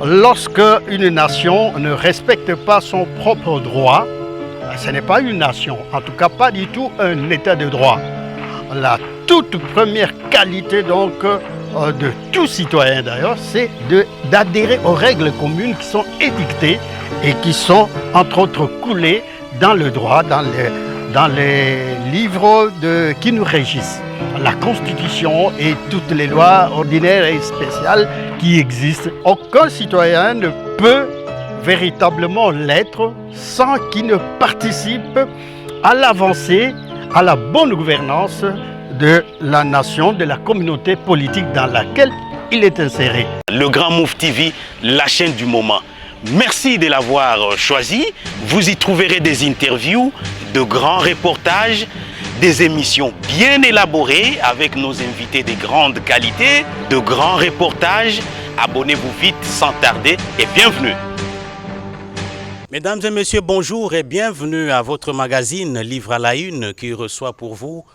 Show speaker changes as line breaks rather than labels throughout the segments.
Lorsque une nation ne respecte pas son propre droit, ce n'est pas une nation, en tout cas pas du tout un état de droit. La toute première qualité donc de tout citoyen d'ailleurs, c'est d'adhérer aux règles communes qui sont édictées et qui sont entre autres coulées dans le droit, dans les livres qui nous régissent. La Constitution et toutes les lois ordinaires et spéciales qui existent. Aucun citoyen ne peut véritablement l'être sans qu'il ne participe à l'avancée, à la bonne gouvernance de la nation, de la communauté politique dans laquelle il est inséré.
Le Grand Move TV, la chaîne du moment. Merci de l'avoir choisi. Vous y trouverez des interviews, de grands reportages, des émissions bien élaborées avec nos invités de grande qualité, de grands reportages. Abonnez-vous vite sans tarder et bienvenue. Mesdames et messieurs, bonjour et bienvenue à votre magazine Livre à la Une qui reçoit pour vous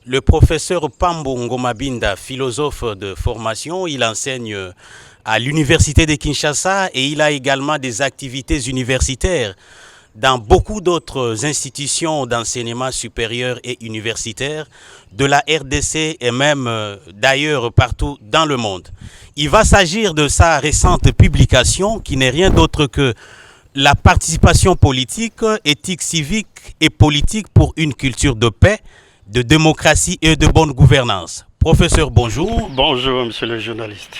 le professeur Pambo Ngomabinda, philosophe de formation. Il enseigne à l'université de Kinshasa et il a également des activités universitaires dans beaucoup d'autres institutions d'enseignement supérieur et universitaire de la RDC et même d'ailleurs partout dans le monde. Il va s'agir de sa récente publication qui n'est rien d'autre que la participation politique, éthique civique et politique pour une culture de paix, de démocratie et de bonne gouvernance. Professeur, bonjour.
Bonjour, monsieur le journaliste.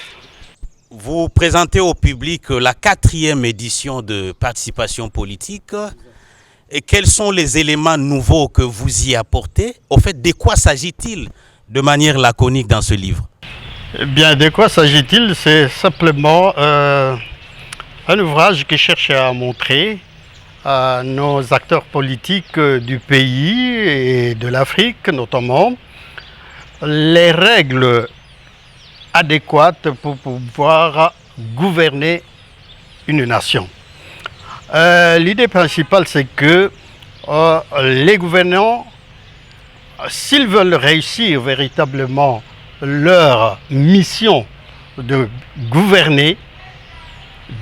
Vous présentez au public la 4e édition de participation politique. Et quels sont les éléments nouveaux que vous y apportez? Au fait, de quoi s'agit-il de manière laconique dans ce livre?
Eh bien, de quoi s'agit-il? C'est simplement un ouvrage qui cherche à montrer à nos acteurs politiques du pays et de l'Afrique notamment les règles adéquates pour pouvoir gouverner une nation. L'idée principale, c'est que les gouvernants, s'ils veulent réussir véritablement leur mission de gouverner,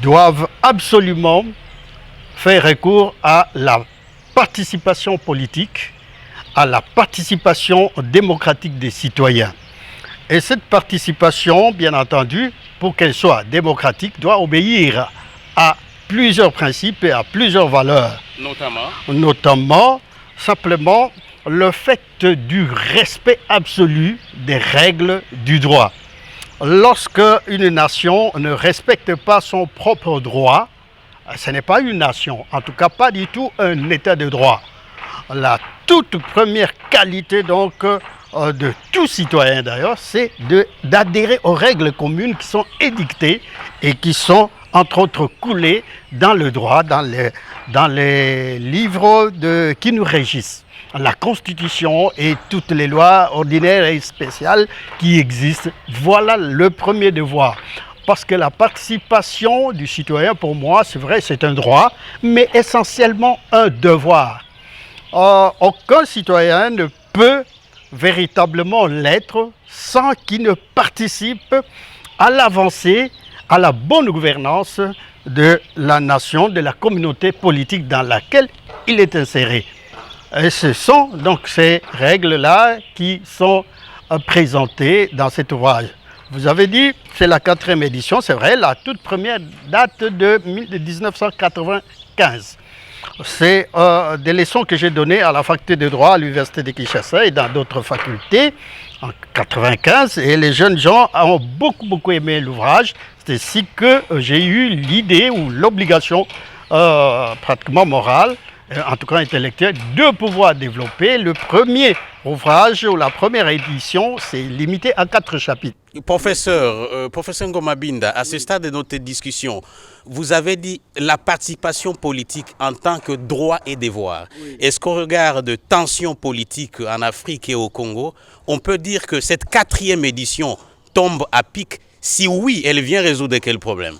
doivent absolument faire recours à la participation politique, à la participation démocratique des citoyens. Et cette participation, bien entendu, pour qu'elle soit démocratique, doit obéir à plusieurs principes et à plusieurs valeurs. Notamment, simplement, le fait du respect absolu des règles du droit. Lorsque une nation ne respecte pas son propre droit, ce n'est pas une nation, en tout cas pas du tout un état de droit. La toute première qualité donc de tout citoyen d'ailleurs, c'est d'adhérer aux règles communes qui sont édictées et qui sont entre autres coulées dans le droit, dans les livres qui nous régissent. La Constitution et toutes les lois ordinaires et spéciales qui existent. Voilà le premier devoir. Parce que la participation du citoyen, pour moi, c'est vrai, c'est un droit, mais essentiellement un devoir. Aucun citoyen ne peut véritablement l'être sans qu'il ne participe à l'avancée, à la bonne gouvernance de la nation, de la communauté politique dans laquelle il est inséré. Et ce sont donc ces règles-là qui sont présentées dans cet ouvrage. Vous avez dit, c'est la 4e édition, c'est vrai, la toute première date de 1995. C'est des leçons que j'ai données à la faculté de droit à l'université de Kinshasa et dans d'autres facultés en 1995. Et les jeunes gens ont beaucoup aimé l'ouvrage. C'est ainsi que j'ai eu l'idée ou l'obligation pratiquement morale, en tout cas intellectuelle, de pouvoir développer le premier ouvrage ou la première édition. C'est limité à 4 chapitres.
Professeur Ngomabinda, à ce stade de notre discussion, vous avez dit la participation politique en tant que droit et devoir. Oui. Est-ce qu'au regard de tensions politiques en Afrique et au Congo, on peut dire que cette 4e édition tombe à pic? Si oui, elle vient résoudre quel problème?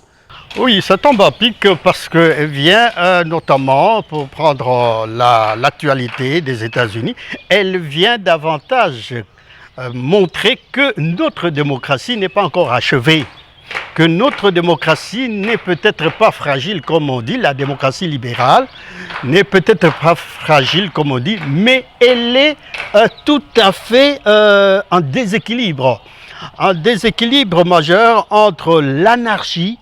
Oui, ça tombe à pic parce qu'elle vient notamment, pour prendre l'actualité des États-Unis, elle vient davantage montrer que notre démocratie n'est pas encore achevée. que notre démocratie n'est peut-être pas fragile comme on dit, la démocratie libérale n'est peut-être pas fragile comme on dit, mais elle est tout à fait en déséquilibre majeur entre l'anarchie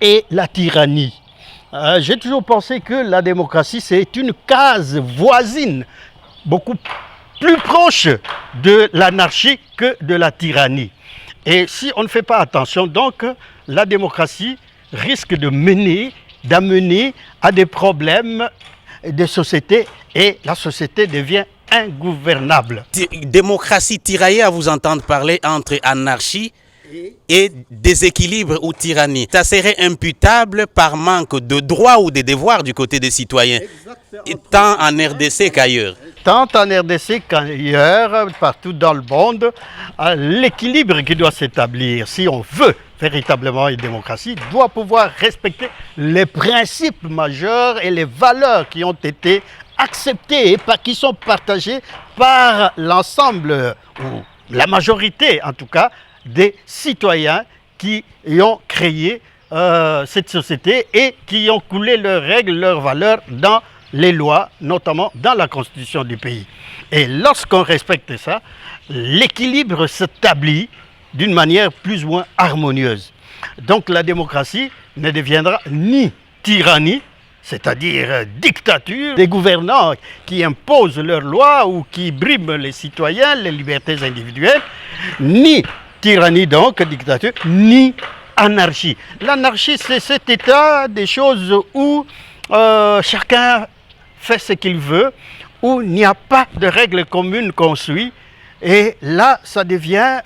et la tyrannie. J'ai toujours pensé que la démocratie, c'est une case voisine, beaucoup plus proche de l'anarchie que de la tyrannie. Et si on ne fait pas attention, donc, la démocratie risque d'amener à des problèmes de société et la société devient ingouvernable.
Démocratie tiraillée, à vous entendre parler entre anarchie et déséquilibre ou tyrannie. Ça serait imputable par manque de droits ou de devoirs du côté des citoyens, tant en RDC qu'ailleurs.
Tant en RDC qu'ailleurs, partout dans le monde, l'équilibre qui doit s'établir, si on veut véritablement une démocratie, doit pouvoir respecter les principes majeurs et les valeurs qui ont été acceptées et qui sont partagées par l'ensemble, ou la majorité en tout cas, des citoyens qui ont créé cette société et qui ont coulé leurs règles, leurs valeurs dans les lois, notamment dans la constitution du pays. Et lorsqu'on respecte ça, l'équilibre s'établit d'une manière plus ou moins harmonieuse. Donc la démocratie ne deviendra ni tyrannie, c'est-à-dire dictature, des gouvernants qui imposent leurs lois ou qui briment les citoyens, les libertés individuelles, ni tyrannie donc, dictature, ni anarchie. L'anarchie, c'est cet état des choses où chacun fait ce qu'il veut, où il n'y a pas de règles communes qu'on suit. Et là, ça devient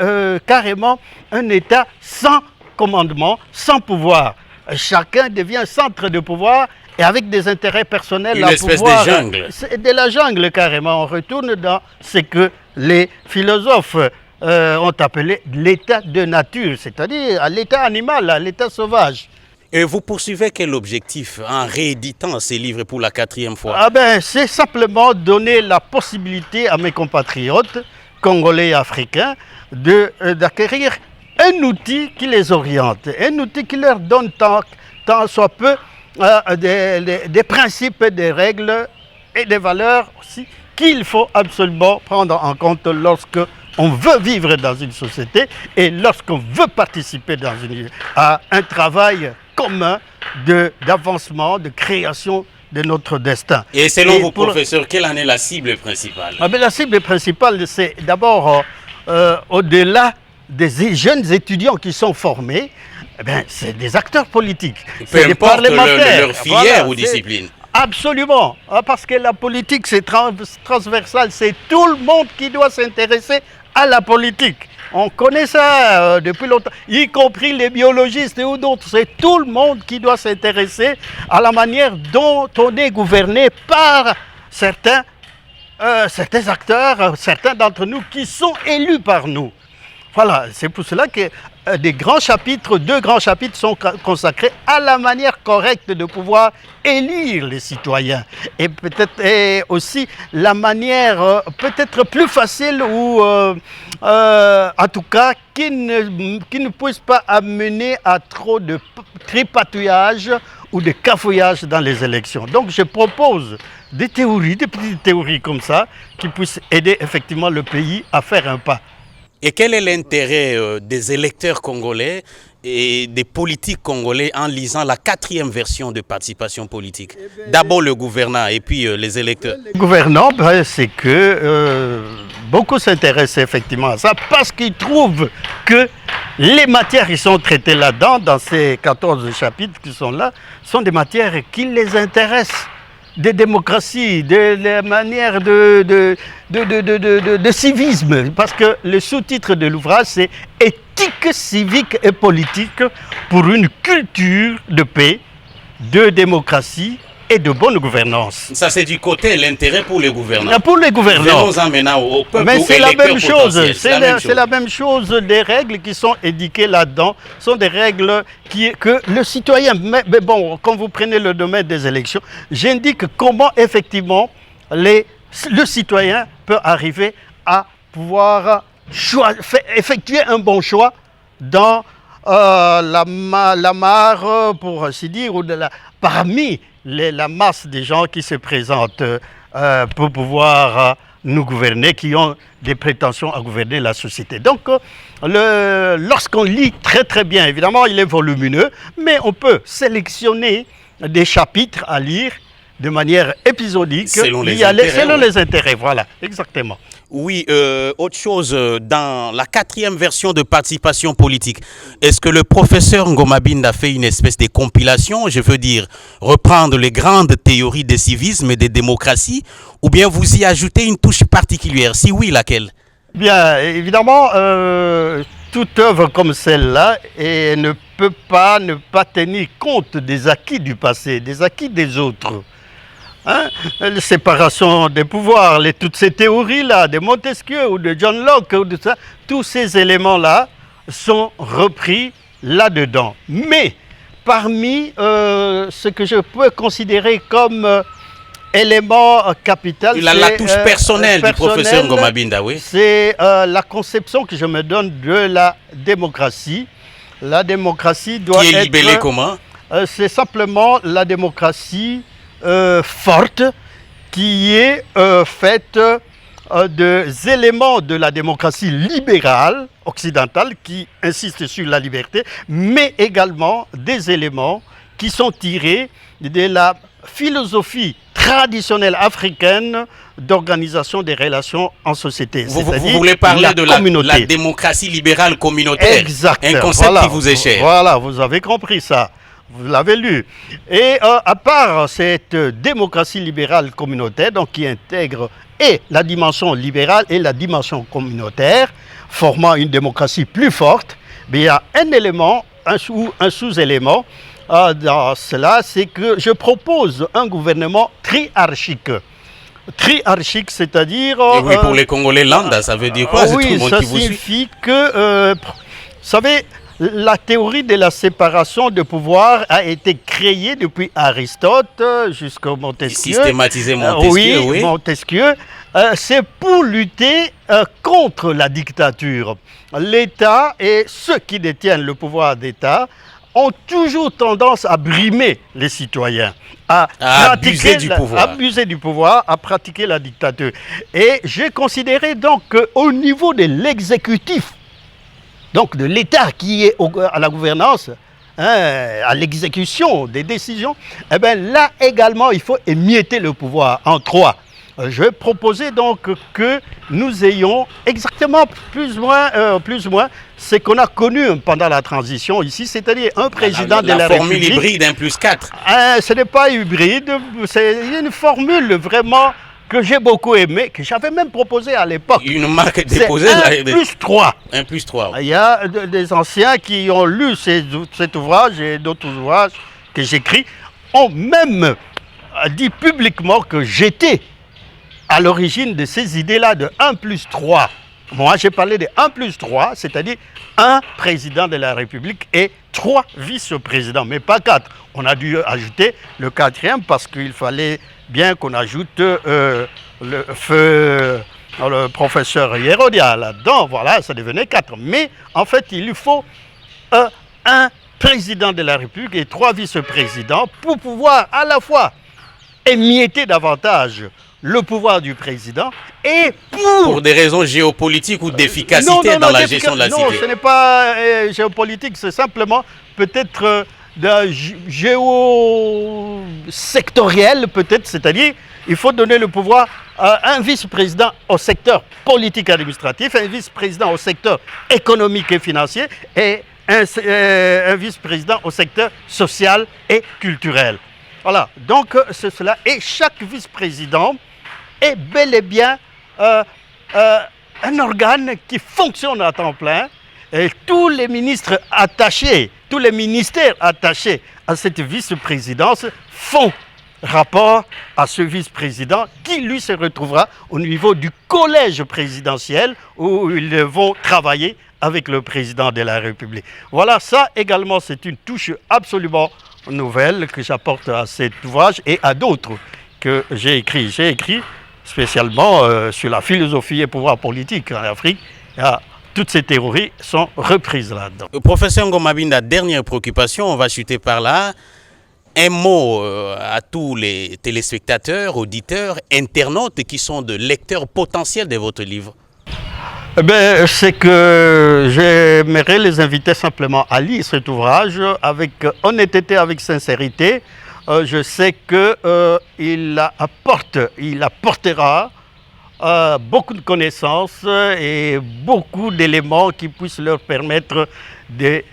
carrément un état sans commandement, sans pouvoir. Chacun devient centre de pouvoir et avec des intérêts personnels.
Une espèce de jungle.
C'est de la jungle carrément. On retourne dans ce que les philosophes ont appelé l'état de nature, c'est-à-dire à l'état animal, à l'état sauvage.
Et vous poursuivez quel objectif en rééditant ces livres pour la 4e fois?
C'est simplement donner la possibilité à mes compatriotes congolais et africains d'acquérir un outil qui les oriente, un outil qui leur donne tant soit peu des principes, des règles et des valeurs aussi qu'il faut absolument prendre en compte lorsque on veut vivre dans une société et lorsqu'on veut participer à un travail commun d'avancement, de création de notre destin.
Et selon vos professeurs, quelle en est la cible principale?
La cible principale, c'est d'abord, au-delà des jeunes étudiants qui sont formés, c'est des acteurs politiques.
Peu
des
importe
parlementaires.
leur filière ou discipline.
Absolument, parce que la politique, c'est transversal, c'est tout le monde qui doit s'intéresser à la politique. On connaît ça depuis longtemps, y compris les biologistes ou d'autres. C'est tout le monde qui doit s'intéresser à la manière dont on est gouverné par certains acteurs, certains d'entre nous qui sont élus par nous. Voilà, c'est pour cela que deux grands chapitres sont consacrés à la manière correcte de pouvoir élire les citoyens. Et peut-être aussi la manière peut-être plus facile ou en tout cas qui ne puisse pas amener à trop de tripatouillage ou de cafouillage dans les élections. Donc je propose des petites théories comme ça qui puissent aider effectivement le pays à faire un pas.
Et quel est l'intérêt des électeurs congolais et des politiques congolais en lisant la 4e version de participation politique? D'abord le gouvernant et puis les électeurs.
Le gouvernant, c'est que beaucoup s'intéressent effectivement à ça parce qu'ils trouvent que les matières qui sont traitées là-dedans, dans ces 14 chapitres qui sont là, sont des matières qui les intéressent. De démocratie, de la manière de civisme, parce que le sous-titre de l'ouvrage, c'est « Éthique civique et politique pour une culture de paix, de démocratie et de bonne gouvernance ».
Ça, c'est du côté l'intérêt pour les gouvernants.
Pour les gouvernants.
Venons-en maintenant au peuple.
Mais c'est la même chose. C'est la même chose. Les règles qui sont édicées là-dedans sont des règles que le citoyen... Mais bon, quand vous prenez le domaine des élections, j'indique comment effectivement le citoyen peut arriver à pouvoir effectuer un bon choix dans la mare, pour ainsi dire, ou parmi la masse des gens qui se présentent pour pouvoir nous gouverner, qui ont des prétentions à gouverner la société. Donc, lorsqu'on lit très très bien, évidemment, il est volumineux, mais on peut sélectionner des chapitres à lire de manière épisodique,
selon les intérêts,
voilà, exactement.
Oui, autre chose, dans la 4e version de participation politique, est-ce que le professeur Ngoma Binda fait une espèce de compilation, je veux dire, reprendre les grandes théories des civismes et des démocraties, ou bien vous y ajoutez une touche particulière? Si oui, laquelle?
Bien, évidemment, toute œuvre comme celle-là ne peut pas ne pas tenir compte des acquis du passé, des acquis des autres. Hein? La séparation des pouvoirs, toutes ces théories-là, de Montesquieu ou de John Locke, ou de ça, tous ces éléments-là sont repris là-dedans. Mais parmi ce que je peux considérer comme élément capital,
il a la touche personnelle du professeur Ngoma Binda, oui.
C'est la conception que je me donne de la démocratie. La démocratie doit être...
Qui est libellée comment?
C'est simplement la démocratie forte qui est faite des éléments de la démocratie libérale occidentale qui insiste sur la liberté, mais également des éléments qui sont tirés de la philosophie traditionnelle africaine d'organisation des relations en société.
Vous voulez parler de la démocratie libérale communautaire.
Exact.
Un concept qui vous est cher.
Voilà, vous avez compris ça. Vous l'avez lu. Et à part cette démocratie libérale communautaire, donc qui intègre et la dimension libérale et la dimension communautaire, formant une démocratie plus forte, mais il y a un élément, un sous-élément dans cela, c'est que je propose un gouvernement triarchique. Triarchique, c'est-à-dire...
oui, pour les Congolais, lambda, ça veut dire quoi?
Oui, ça signifie que, vous savez, la théorie de la séparation de pouvoir a été créée depuis Aristote jusqu'à Montesquieu.
Systématisé Montesquieu, oui.
Montesquieu. C'est pour lutter contre la dictature. L'État et ceux qui détiennent le pouvoir d'État ont toujours tendance à brimer les citoyens, à
abuser du pouvoir,
à pratiquer la dictature. Et j'ai considéré donc qu'au niveau de l'exécutif, donc de l'État qui est à la gouvernance, à l'exécution des décisions, eh bien là également il faut émietter le pouvoir en 3. Je proposais donc que nous ayons exactement plus ou moins ce qu'on a connu pendant la transition ici, c'est-à-dire un président de la République.
La formule hybride 1+4.
Ce n'est pas hybride, c'est une formule vraiment que j'ai beaucoup aimée, que j'avais même proposé à l'époque.
Une marque déposée.
1+3.
1+3.
Il y a des anciens qui ont lu cet ouvrage et d'autres ouvrages que j'écris, ont même dit publiquement que j'étais à l'origine de ces idées-là de 1+3. Moi, j'ai parlé de 1+3, c'est-à-dire un président de la République et 3 vice-présidents, mais pas 4. On a dû ajouter le 4e parce qu'il fallait bien qu'on ajoute le professeur Hérodia là-dedans. Voilà, ça devenait 4. Mais en fait, il faut un président de la République et 3 vice-présidents pour pouvoir à la fois émietter davantage le pouvoir du président et
pour des raisons géopolitiques ou d'efficacité dans la gestion de la cité.
Non, ce n'est pas géopolitique, c'est simplement peut-être géosectoriel, peut-être, c'est-à-dire il faut donner le pouvoir à un vice-président au secteur politique administratif, un vice-président au secteur économique et financier et un vice-président au secteur social et culturel. Voilà, donc c'est cela. Et chaque vice-président est bel et bien un organe qui fonctionne à temps plein. Et tous les ministres attachés, tous les ministères attachés à cette vice-présidence font rapport à ce vice-président qui, lui, se retrouvera au niveau du collège présidentiel où ils vont travailler avec le président de la République. Voilà, ça également, c'est une touche absolument nouvelle que j'apporte à cet ouvrage et à d'autres que j'ai écrits. J'ai écrit spécialement sur la philosophie et pouvoir politique en Afrique. Il y a toutes ces théories sont reprises là-dedans.
Professeur Ngomabinda, dernière préoccupation, on va chuter par là. Un mot à tous les téléspectateurs, auditeurs, internautes qui sont de lecteurs potentiels de votre livre.
C'est que j'aimerais les inviter simplement à lire cet ouvrage avec honnêteté, avec sincérité. Je sais qu'il apportera beaucoup de connaissances et beaucoup d'éléments qui puissent leur permettre de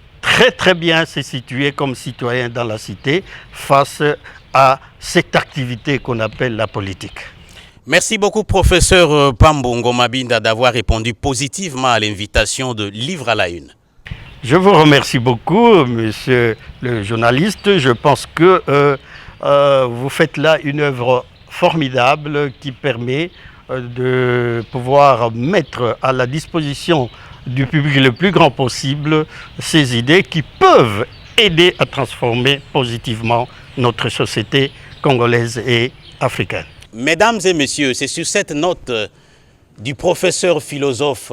très bien se situer comme citoyens dans la cité face à cette activité qu'on appelle la politique.
Merci beaucoup, professeur Pambo Ngomabinda, d'avoir répondu positivement à l'invitation de Livre à la Une.
Je vous remercie beaucoup, monsieur le journaliste. Je pense que vous faites là une œuvre formidable qui permet de pouvoir mettre à la disposition du public le plus grand possible ces idées qui peuvent aider à transformer positivement notre société congolaise et africaine.
Mesdames et messieurs, c'est sur cette note du professeur philosophe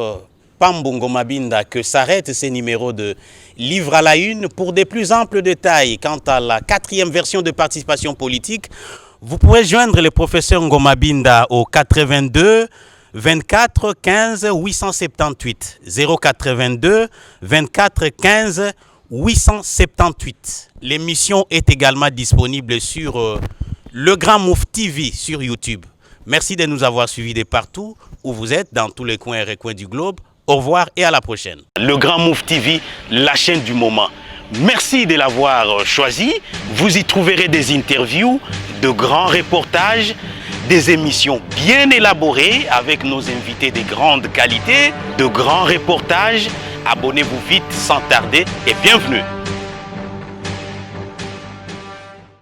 Pambo Ngomabinda que s'arrête ces numéros de Livre à la Une. Pour des plus amples détails quant à la 4e version de participation politique, vous pourrez joindre le professeur Ngomabinda au 82 24 15 878 082 24 15 878. L'émission est également disponible sur Le Grand Mouf TV sur YouTube. Merci de nous avoir suivis de partout où vous êtes, dans tous les coins et recoins du globe. Au revoir et à la prochaine. Le Grand Mouf TV, la chaîne du moment. Merci de l'avoir choisi. Vous y trouverez des interviews, de grands reportages, des émissions bien élaborées avec nos invités de grande qualité, de grands reportages. Abonnez-vous vite sans tarder et bienvenue.